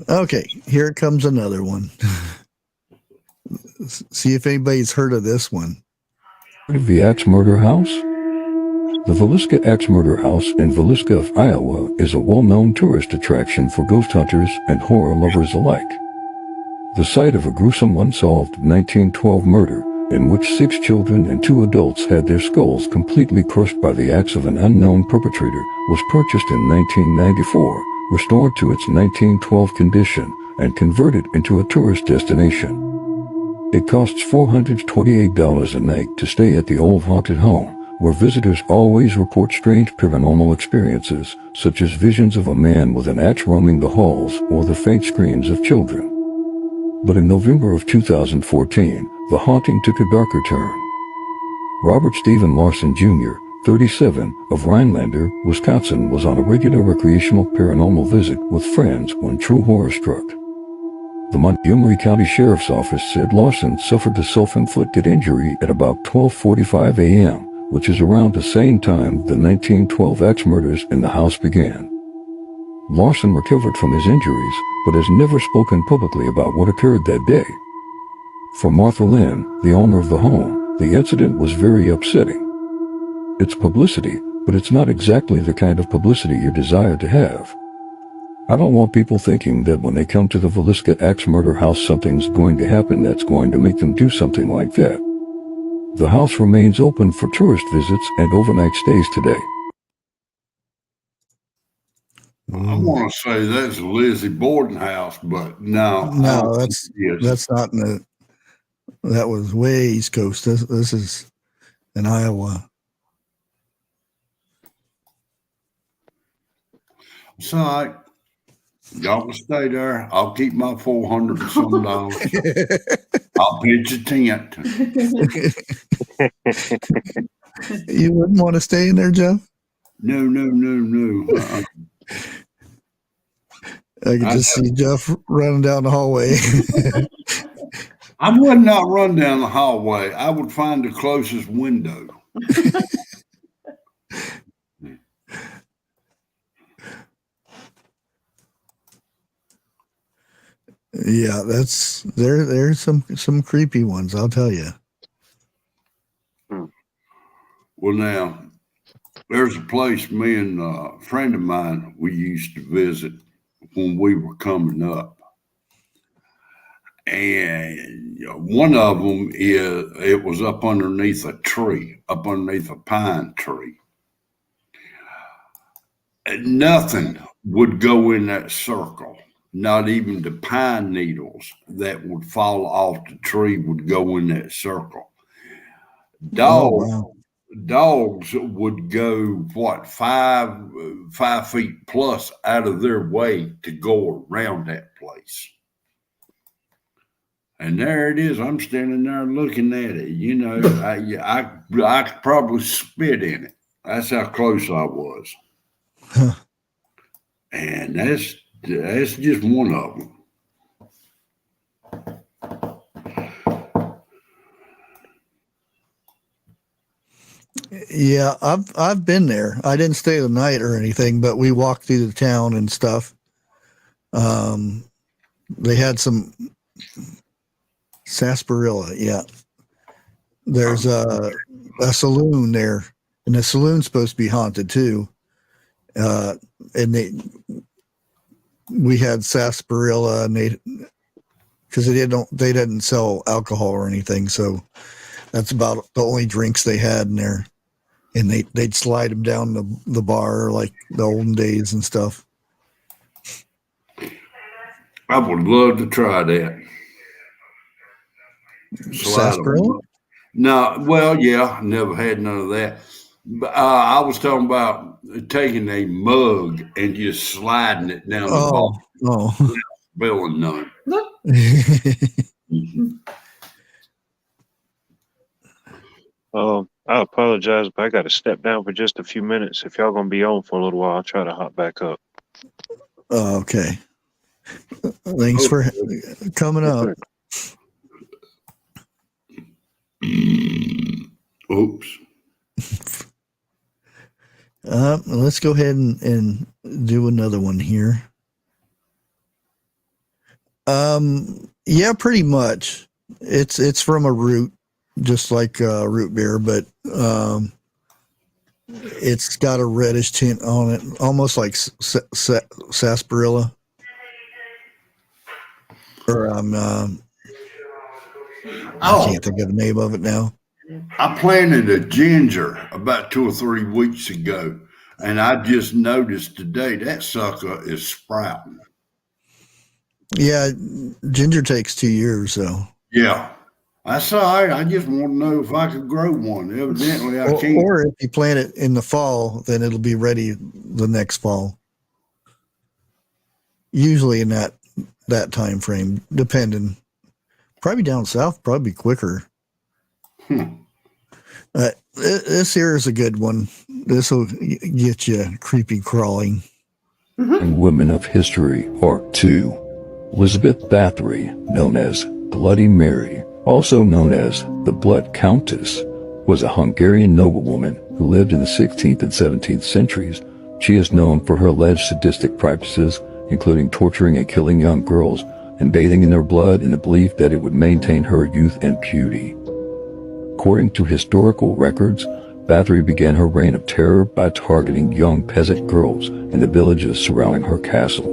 Okay, here comes another one. See if anybody's heard of this one. The Axe Murder House? The Villisca Axe Murder House in Villisca, Iowa is a well-known tourist attraction for ghost hunters and horror lovers alike. The site of a gruesome unsolved 1912 murder in which 6 children and 2 adults had their skulls completely crushed by the axe of an unknown perpetrator was purchased in 1994, restored to its 1912 condition, and converted into a tourist destination. It costs $428 a night to stay at the old haunted home, where visitors always report strange paranormal experiences, such as visions of a man with an axe roaming the halls or the faint screams of children. But in November of 2014, the haunting took a darker turn. Robert Stephen Larson Jr., 37, of Rhinelander, Wisconsin, was on a regular recreational paranormal visit with friends when true horror struck. The Montgomery County Sheriff's Office said Larson suffered a self-inflicted injury at about 12:45 a.m., which is around the same time the 1912 axe murders in the house began. Larson recovered from his injuries, but has never spoken publicly about what occurred that day. For Martha Lynn, the owner of the home, the incident was very upsetting. It's publicity, but it's not exactly the kind of publicity you desire to have. I don't want people thinking that when they come to the Villisca Axe Murder House something's going to happen that's going to make them do something like that. The house remains open for tourist visits and overnight stays today. I want to say that's Lizzie Borden house, but no. I No, don't think it is. that's not in the. That was way East Coast. This is in Iowa. It's all right. Y'all can stay there. I'll keep my $400 and some dollars. I'll pitch a tent. You wouldn't want to stay in there, Joe? No. I could just see Jeff running down the hallway. I would not run down the hallway. I would find the closest window. Yeah, there's some creepy ones, I'll tell you. Well, now, there's a place me and a friend of mine we used to visit when we were coming up. And one of them it was up underneath a tree, up underneath a pine tree. And nothing would go in that circle. Not even the pine needles that would fall off the tree would go in that circle. Dogs would go 5 feet plus out of their way to go around that place. And there it is. I'm standing there looking at it. I could probably spit in it. That's how close I was. Huh. And that's just one of them. Yeah, I've been there. I didn't stay the night or anything, but we walked through the town and stuff. They had some sarsaparilla. Yeah, there's a saloon there, and the saloon's supposed to be haunted too. And we had sarsaparilla, and because they didn't sell alcohol or anything, so that's about the only drinks they had in there. And they'd slide them down the bar like the olden days and stuff. I would love to try that. Sarsaparilla? No, well, yeah, never had none of that. But I was talking about taking a mug and just sliding it down the bar. Oh. Spilling none. I apologize, but I got to step down for just a few minutes. If y'all gonna be on for a little while, I'll try to hop back up. Okay. Thanks for coming up. Oops. Let's go ahead and do another one here. Yeah, pretty much. It's from a root, just like root beer, but it's got a reddish tint on it, almost like sarsaparilla. Or I Oh, can't think of the name of it now. I planted a ginger about 2 or 3 weeks ago, and I just noticed today that sucker is sprouting. Yeah, ginger takes 2 years, though. Yeah, that's all right. I just want to know if I could grow one. Evidently, I can't. Or if you plant it in the fall, then it'll be ready the next fall. Usually in that time frame, depending. Probably down south, probably quicker. This here is a good one. This will get you creepy crawling. And Women of History, Part 2. Elizabeth Bathory, known as Bloody Mary, also known as the Blood Countess, was a Hungarian noblewoman who lived in the 16th and 17th centuries. She is known for her alleged sadistic practices, including torturing and killing young girls and bathing in their blood in the belief that it would maintain her youth and beauty. According to historical records, Bathory began her reign of terror by targeting young peasant girls in the villages surrounding her castle.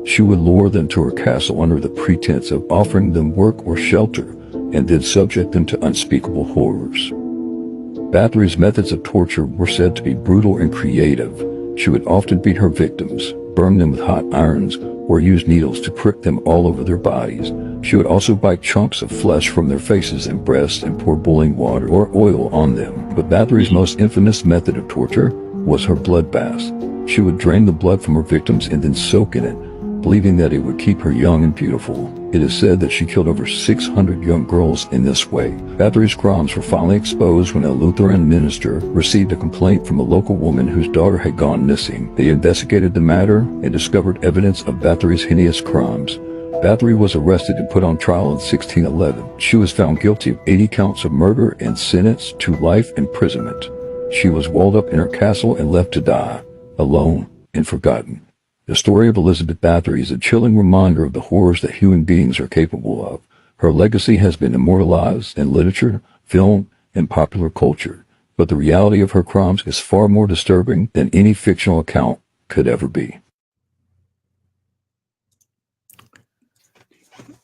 She would lure them to her castle under the pretense of offering them work or shelter, and then subject them to unspeakable horrors. Bathory's methods of torture were said to be brutal and creative. She would often beat her victims, burn them with hot irons, or use needles to prick them all over their bodies. She would also bite chunks of flesh from their faces and breasts and pour boiling water or oil on them. But Bathory's most infamous method of torture was her blood baths. She would drain the blood from her victims and then soak in it, believing that it would keep her young and beautiful. It is said that she killed over 600 young girls in this way. Bathory's crimes were finally exposed when a Lutheran minister received a complaint from a local woman whose daughter had gone missing. They investigated the matter and discovered evidence of Bathory's heinous crimes. Bathory was arrested and put on trial in 1611. She was found guilty of 80 counts of murder and sentenced to life imprisonment. She was walled up in her castle and left to die, alone and forgotten. The story of Elizabeth Bathory is a chilling reminder of the horrors that human beings are capable of. Her legacy has been immortalized in literature, film, and popular culture, but the reality of her crimes is far more disturbing than any fictional account could ever be.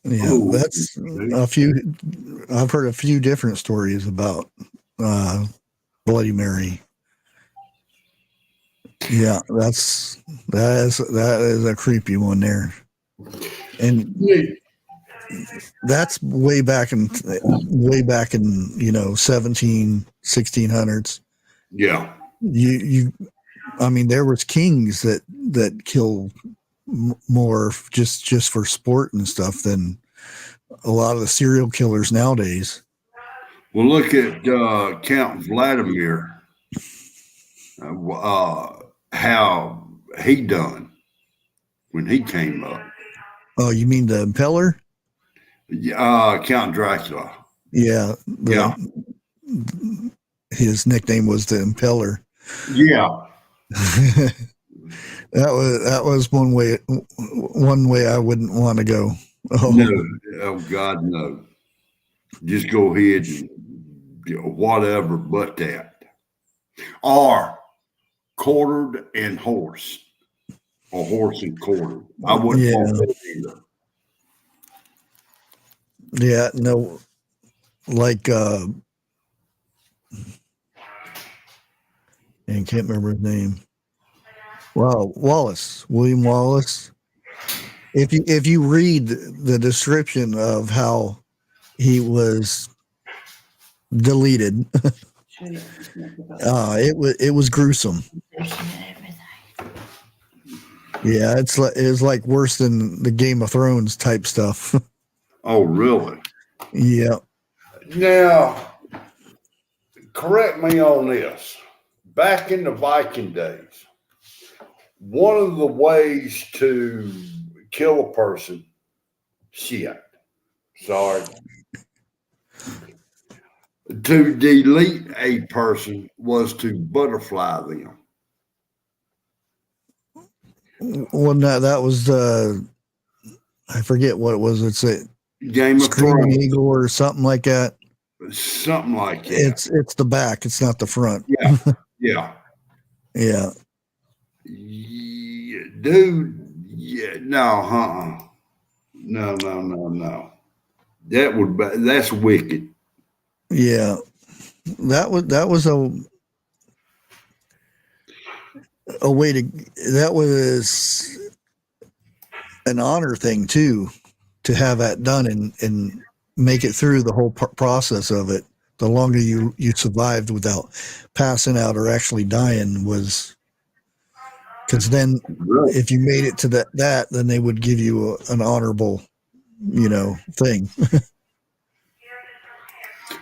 Yeah, Oh, that's a few. I've heard a few different stories about Bloody Mary. Yeah, that is a creepy one there, and that's way back in 1600s. Yeah. I mean, there was kings that killed more just for sport and stuff than a lot of the serial killers nowadays. Well, look at Count Vladimir. How he done when he came up. Oh, you mean the Impeller? Count Dracula. Yeah. Yeah. His nickname was the Impeller. Yeah. That was one way I wouldn't want to go. Oh. No. Oh God, no. Just go ahead and whatever but that. Or quartered and horse. Or horse and quartered. I wouldn't want that either. Yeah, no, like I can't remember his name. Wow, William Wallace. If you read the description of how he was deleted, it was gruesome. Yeah, it's like worse than the Game of Thrones type stuff. Oh, really? Yeah. Now, correct me on this. Back in the Viking days, one of the ways to kill a person, to delete a person was to butterfly them. Well, no, that was I forget what it was. It's a Game of Screaming Thrones, Eagle or something like that. something like that. It's the back. It's not the front. Yeah, yeah. Yeah. Yeah, dude. Yeah, no, no. That's wicked. Yeah. That was a way that was an honor thing too, to have that done and make it through the whole process of it. The longer you survived without passing out or actually dying was, because then Right. if you made it to that then they would give you an honorable, thing.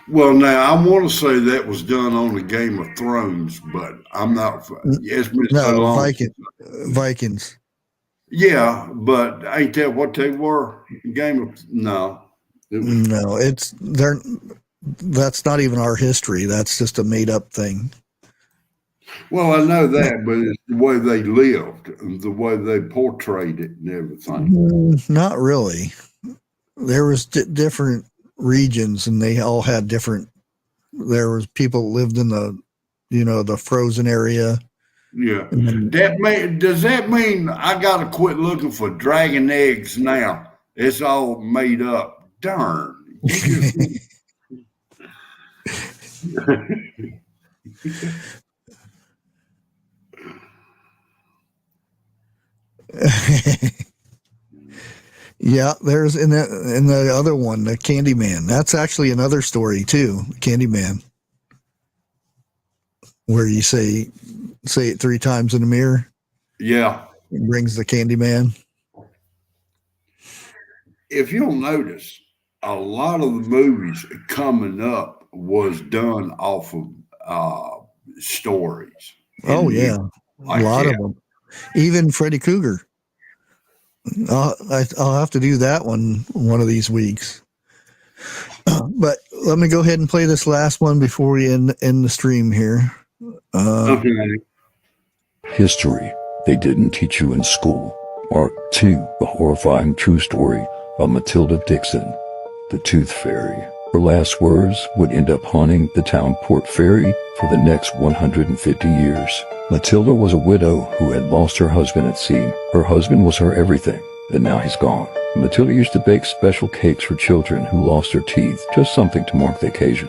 Well, now I want to say that was done on the Game of Thrones, but I'm not. It's been so No, long. Vikings. Yeah, but ain't that what they were? No. No, that's not even our history. That's just a made up thing. Well, I know that, but it's the way they lived, and the way they portrayed it, and everything. Not really. There was different regions, and they all had different. There was people that lived in the frozen area. Yeah. Does that mean I gotta quit looking for dragon eggs now? It's all made up. Darn. Yeah, there's in the other one, the Candyman. That's actually another story too, Candyman, where you say it 3 times in the mirror. Yeah. It brings the Candyman. If you'll notice, a lot of the movies coming up was done off of stories. Oh yeah, a lot of them. Even Freddy Krueger. I'll have to do that one of these weeks. But let me go ahead and play this last one before we end the stream here. Okay. History they didn't teach you in school. Part 2, the horrifying true story of Matilda Dixon, the Tooth Fairy. Her last words would end up haunting the town Port Fairy for the next 150 years. Matilda was a widow who had lost her husband at sea. Her husband was her everything, and now he's gone. Matilda used to bake special cakes for children who lost their teeth, just something to mark the occasion.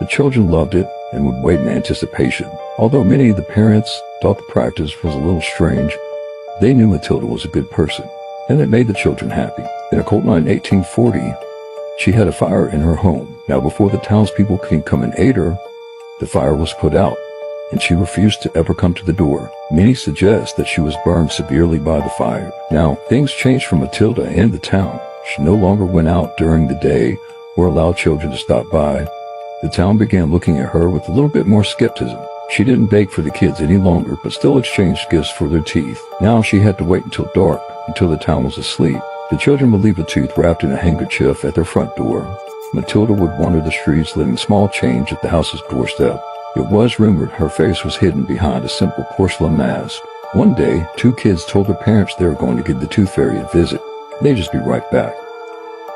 The children loved it and would wait in anticipation. Although many of the parents thought the practice was a little strange, they knew Matilda was a good person, and it made the children happy. In a cold night in 1840, she had a fire in her home. Now, before the townspeople could come and aid her, the fire was put out, and she refused to ever come to the door. Many suggest that she was burned severely by the fire. Now, things changed for Matilda and the town. She no longer went out during the day or allowed children to stop by. The town began looking at her with a little bit more skepticism. She didn't bake for the kids any longer, but still exchanged gifts for their teeth. Now she had to wait until dark, until the town was asleep. The children would leave a tooth wrapped in a handkerchief at their front door. Matilda would wander the streets, leaving small change at the house's doorstep. It was rumored her face was hidden behind a simple porcelain mask. One day, 2 kids told their parents they were going to give the Tooth Fairy a visit. They'd just be right back.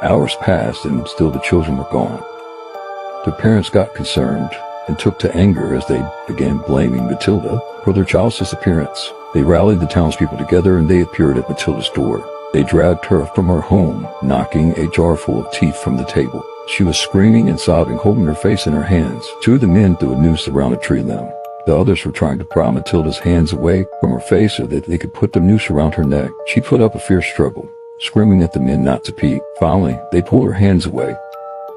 Hours passed, and still the children were gone. Their parents got concerned and took to anger as they began blaming Matilda for their child's disappearance. They rallied the townspeople together, and they appeared at Matilda's door. They dragged her from her home, knocking a jar full of teeth from the table. She was screaming and sobbing, holding her face in her hands. 2 of the men threw a noose around a tree limb. The others were trying to pry Matilda's hands away from her face so that they could put the noose around her neck. She put up a fierce struggle, screaming at the men not to peek. Finally, they pulled her hands away.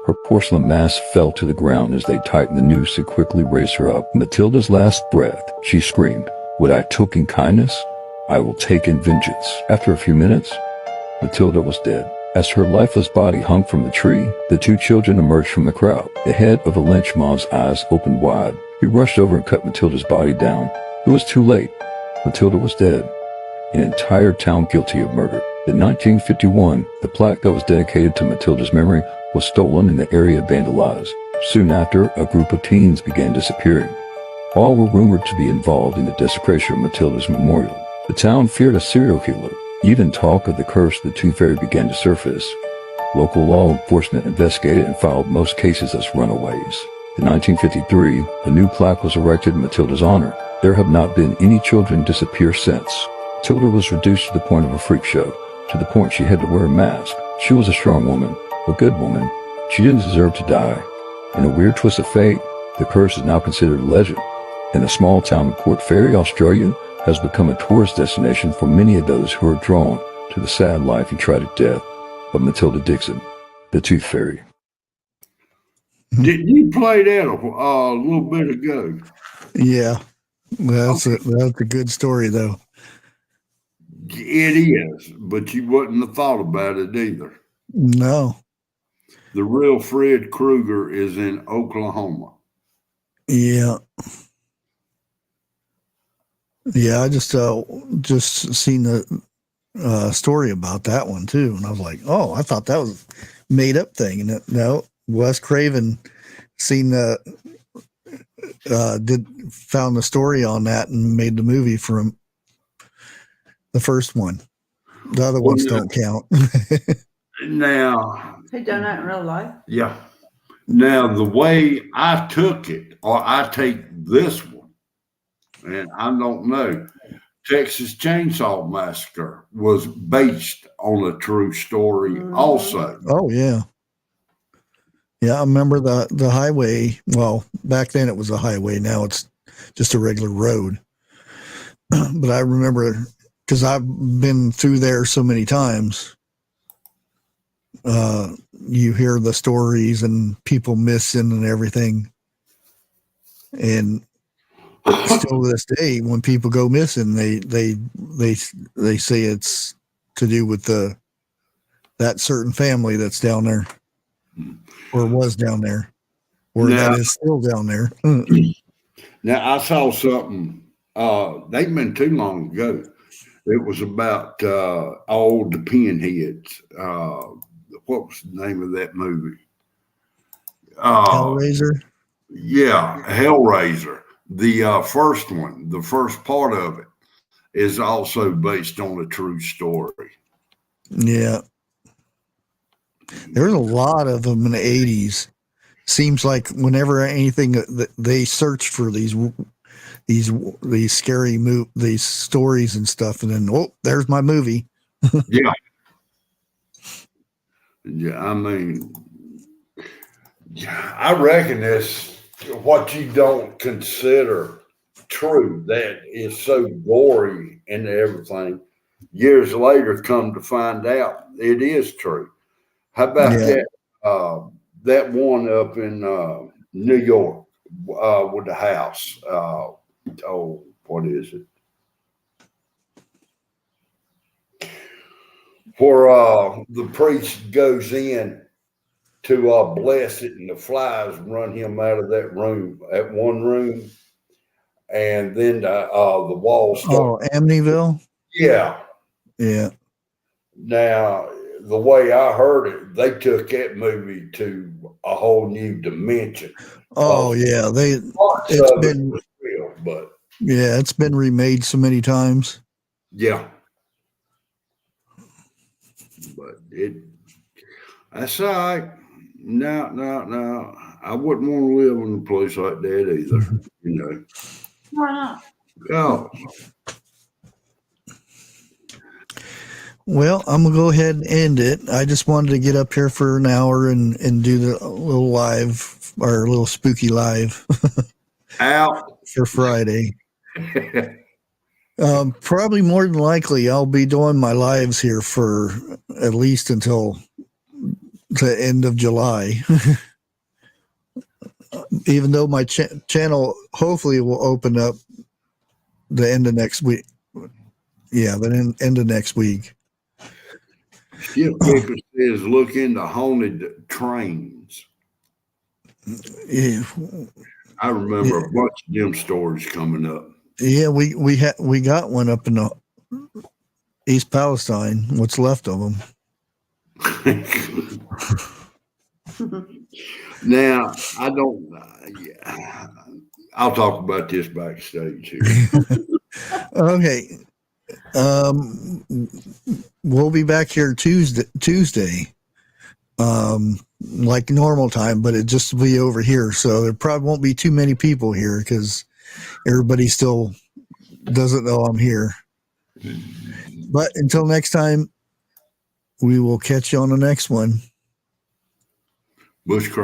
Her porcelain mask fell to the ground as they tightened the noose and quickly raised her up. Matilda's last breath, she screamed, "What I took in kindness, I will take in vengeance." After a few minutes, Matilda was dead. As her lifeless body hung from the tree, the 2 children emerged from the crowd. The head of a lynch mob's eyes opened wide. He rushed over and cut Matilda's body down. It was too late. Matilda was dead. An entire town guilty of murder. In 1951, the plaque that was dedicated to Matilda's memory was stolen and the area vandalized. Soon after, a group of teens began disappearing. All were rumored to be involved in the desecration of Matilda's memorial. The town feared a serial killer, Even talk of the curse of the Tooth Fairy began to surface. Local law enforcement investigated and filed most cases as runaways. In 1953, a new plaque was erected in Matilda's honor. There have not been any children disappear since. Matilda was reduced to the point of a freak show, to the point she had to wear a mask. She was a strong woman, a good woman. She didn't deserve to die. In a weird twist of fate, the curse is now considered a legend. And the small town of Port Fairy, Australia, has become a tourist destination for many of those who are drawn to the sad life and tragic death of Matilda Dixon, the Tooth Fairy. Didn't you play that a little bit ago? Yeah. That's a good story, though. It is, but you wouldn't have thought about it either. No. The real Fred Krueger is in Oklahoma. Yeah. Yeah, I just seen the story about that one too, and I was like, oh, I thought that was a made up thing, and no, Wes Craven found the story on that and made the movie from the first one. The other ones don't count. Now, He done that in real life? yeah. Now, the way I took it, or I take this one, and I don't know, Texas Chainsaw Massacre was based on a true story also. Oh, yeah. Yeah, I remember the highway. Well, back then it was a highway. Now it's just a regular road. But I remember, because I've been through there so many times, you hear the stories and people missing and everything. And still to this day, when people go missing, they say it's to do with that certain family that's down there, or was down there, or Now, that is still down there. Now, I saw something. They been too long ago. It was about all the pinheads. What was the name of that movie? Hellraiser. Yeah, Hellraiser. The first one, the first part of it, is also based on a true story. Yeah. There's a lot of them in the 80s. Seems like whenever anything that they search for these scary these stories and stuff, and then there's my movie. Yeah. Yeah, I mean, I reckon it's what you don't consider true that is so gory and everything. Years later, come to find out it is true. How about that? That one up in New York with the house. What is it? Where the priest goes in to bless it, and the flies run him out of that room, at one room, and then the walls start. Oh, Amityville. Yeah. Yeah. Now, the way I heard it, they took that movie to a whole new dimension. Oh, yeah. It's been remade so many times. Yeah. But that's all right. No. I wouldn't want to live in a place like that either. You know. Why not? Oh. Well, I'm gonna go ahead and end it. I just wanted to get up here for an hour and do the little live, or a little spooky live Out for Friday. Probably more than likely, I'll be doing my lives here for at least until the end of July. Even though my channel hopefully will open up the end of next week. Yeah, the end of next week. Skip Picker says look into haunted trains. Yeah. I remember a bunch of them stories coming up. Yeah, we got one up in East Palestine. What's left of them? Now, I don't. I'll talk about this backstage here. Okay. We'll be back here Tuesday, like normal time, but it just will be over here. So there probably won't be too many people here because everybody still doesn't know I'm here. But until next time, we will catch you on the next one. Bushcraft.